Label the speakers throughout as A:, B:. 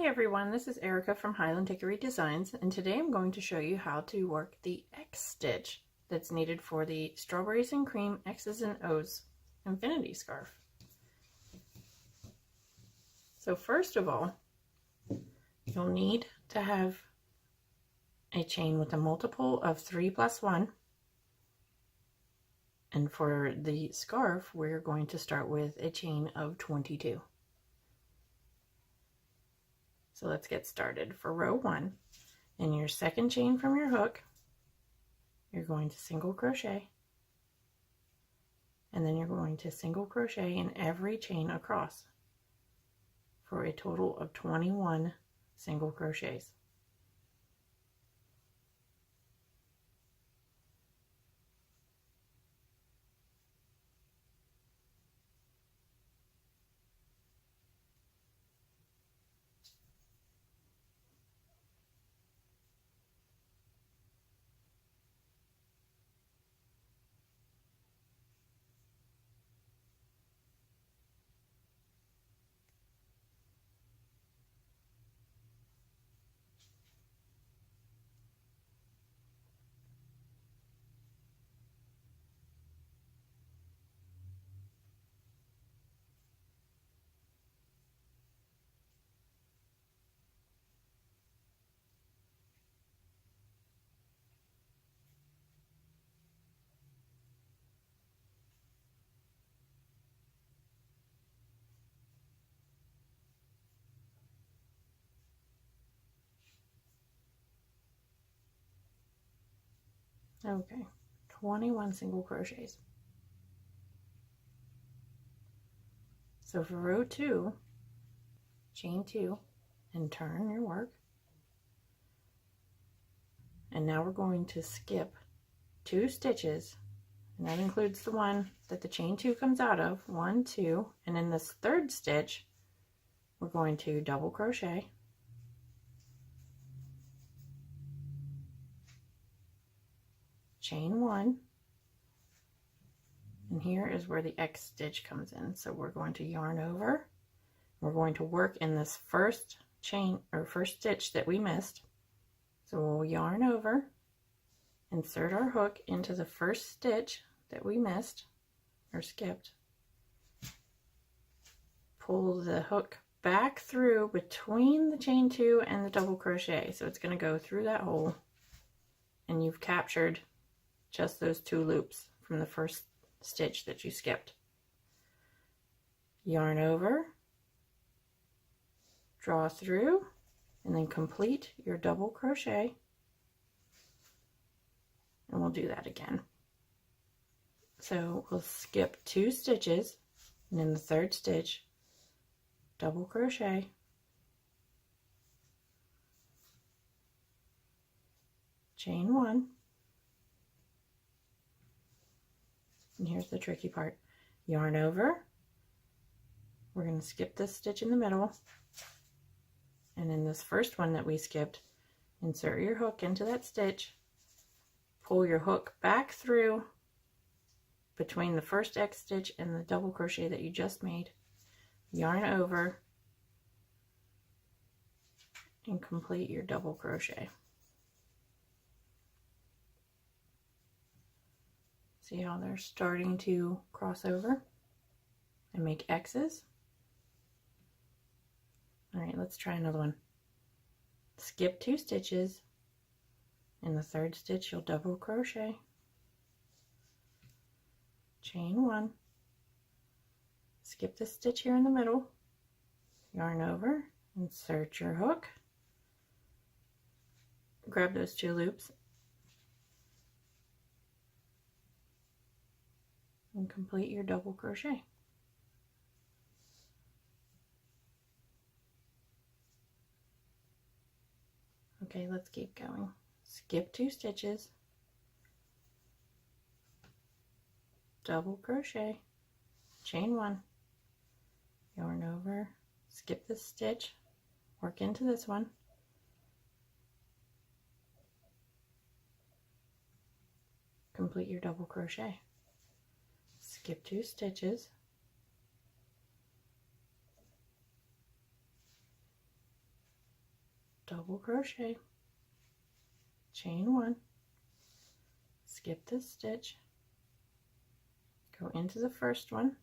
A: everyone, this is Erica from Highland Hickory Designs, and today I'm going to show you how to work the X stitch that's needed for the Strawberries and Cream X's and O's infinity scarf. So first of all, you'll need to have a chain with a multiple of 3 plus 1, and for the scarf we're going to start with a chain of 22. So let's get started. For row 1, in your second chain from your hook, you're going to single crochet, and then you're going to single crochet in every chain across for a total of 21 single crochets. Okay, 21 single crochets. So for row 2, chain 2 and turn your work. And now we're going to skip 2 stitches, and that includes the one that the chain 2 comes out of, 1, 2, and in this third stitch we're going to double crochet, chain 1, and here is where the X stitch comes in. So we're going to yarn over, we're going to work in this first chain or first stitch that we missed. So we'll yarn over, insert our hook into the first stitch that we missed or skipped, pull the hook back through between the chain 2 and the double crochet, so it's going to go through that hole, and you've captured just those 2 loops from the first stitch that you skipped. Yarn over, draw through, and then complete your double crochet, and we'll do that again. So we'll skip 2 stitches, and in the third stitch double crochet, chain 1, and here's the tricky part. Yarn over, we're going to skip this stitch in the middle, and in this first one that we skipped, insert your hook into that stitch, pull your hook back through between the first X stitch and the double crochet that you just made, yarn over, and complete your double crochet. See how they're starting to cross over and make X's? All right, let's try another one. Skip 2 stitches. In the third stitch, you'll double crochet, chain 1, skip the stitch here in the middle, yarn over, insert your hook, grab those 2 loops, and complete your double crochet. Okay, let's keep going. Skip 2 stitches, double crochet, chain 1, yarn over, skip this stitch, work into this one, complete your double crochet. Skip 2 stitches, double crochet, chain 1, skip this stitch, go into the first one,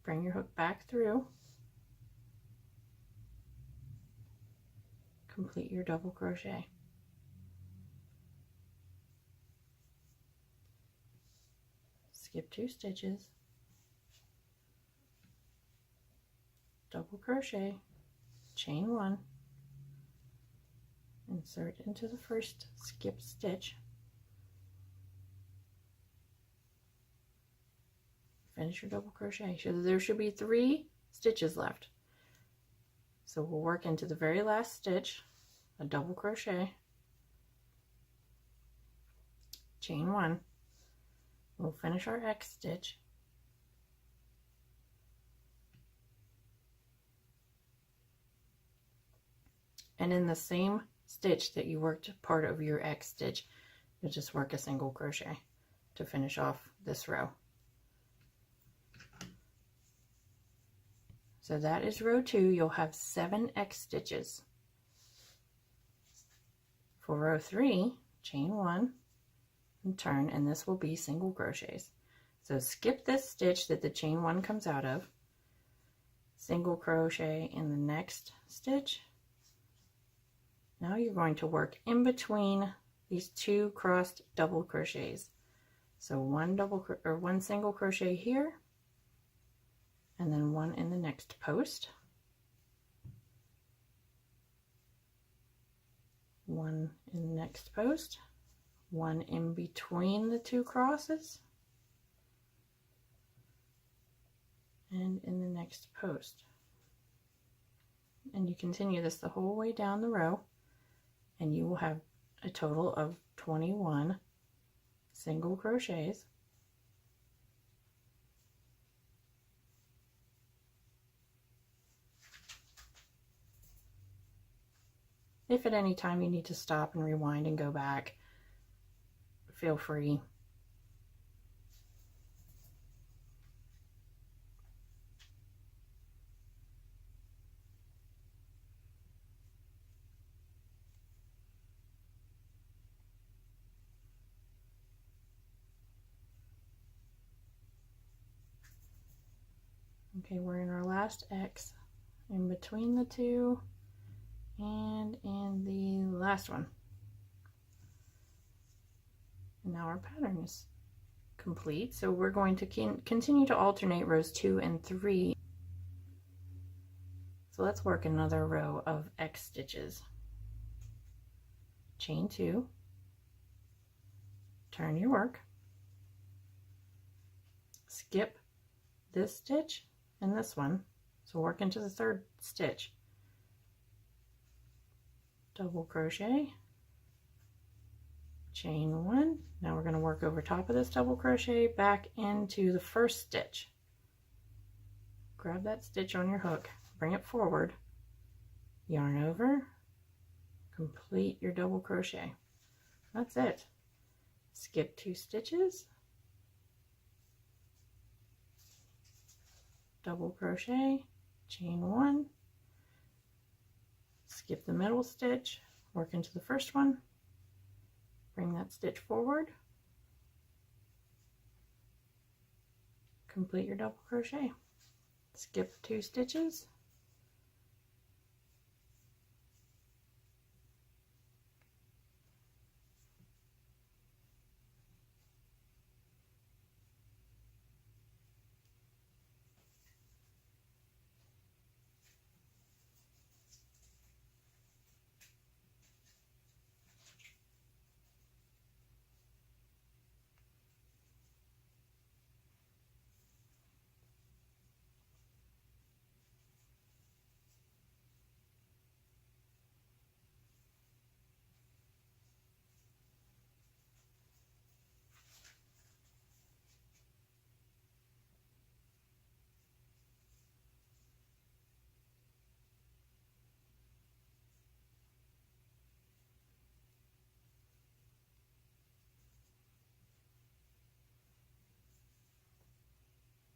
A: bring your hook back through, complete your double crochet. Skip 2 stitches, double crochet, chain 1, insert into the first skip stitch, finish your double crochet. So there should be 3 stitches left. So we'll work into the very last stitch, a double crochet, chain 1, we'll finish our X stitch, and in the same stitch that you worked part of your X stitch, you'll just work a single crochet to finish off this row. So that is row 2. You'll have 7 X stitches. For row 3, chain 1 and turn, and this will be single crochets. So skip this stitch that the chain 1 comes out of, single crochet in the next stitch. Now you're going to work in between these 2 crossed double crochets. So one single crochet here, and then 1 in the next post, 1 in the next post, 1 in between the 2 crosses, and in the next post. And you continue this the whole way down the row, and you will have a total of 21 single crochets. If at any time you need to stop and rewind and go back, feel free. Okay, we're in our last X in between the 2 and in the last one. And now our pattern is complete. So we're going to continue to alternate rows 2 and 3. So let's work another row of X stitches. Chain 2, turn your work, skip this stitch and this one, so work into the 3rd stitch, double crochet, chain 1. Now we're going to work over top of this double crochet back into the 1st stitch. Grab that stitch on your hook, bring it forward, yarn over, complete your double crochet. That's it. Skip 2 stitches, double crochet, chain 1, skip the middle stitch, work into the first one, bring that stitch forward, complete your double crochet, skip 2 stitches,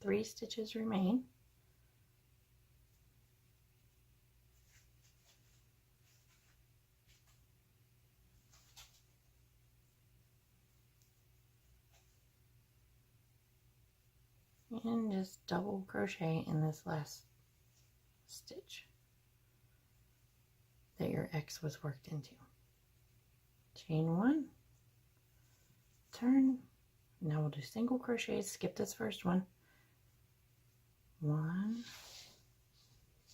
A: three stitches remain. and just double crochet in this last stitch that your X was worked into. Chain 1, turn. Now we'll do single crochets, skip this first one. 1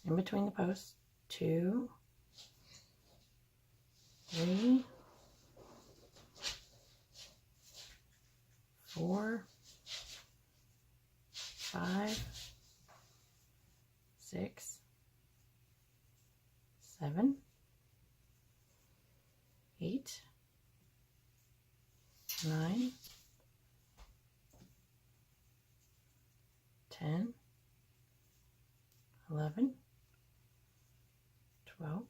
A: in between the posts, 2, 3, 4, 5, 6, 7, 8, 9, 10, 11, 12,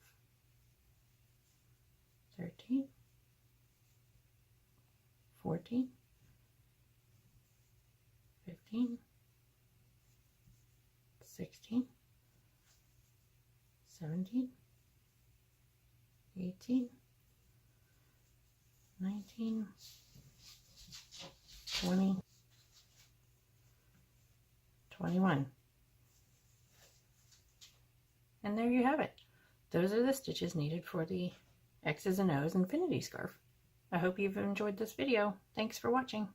A: 13, 14, 15, 16, 17, 18, 19, 20, 21. And there you have it. Those are the stitches needed for the X's and O's infinity scarf. I hope you've enjoyed this video. Thanks for watching.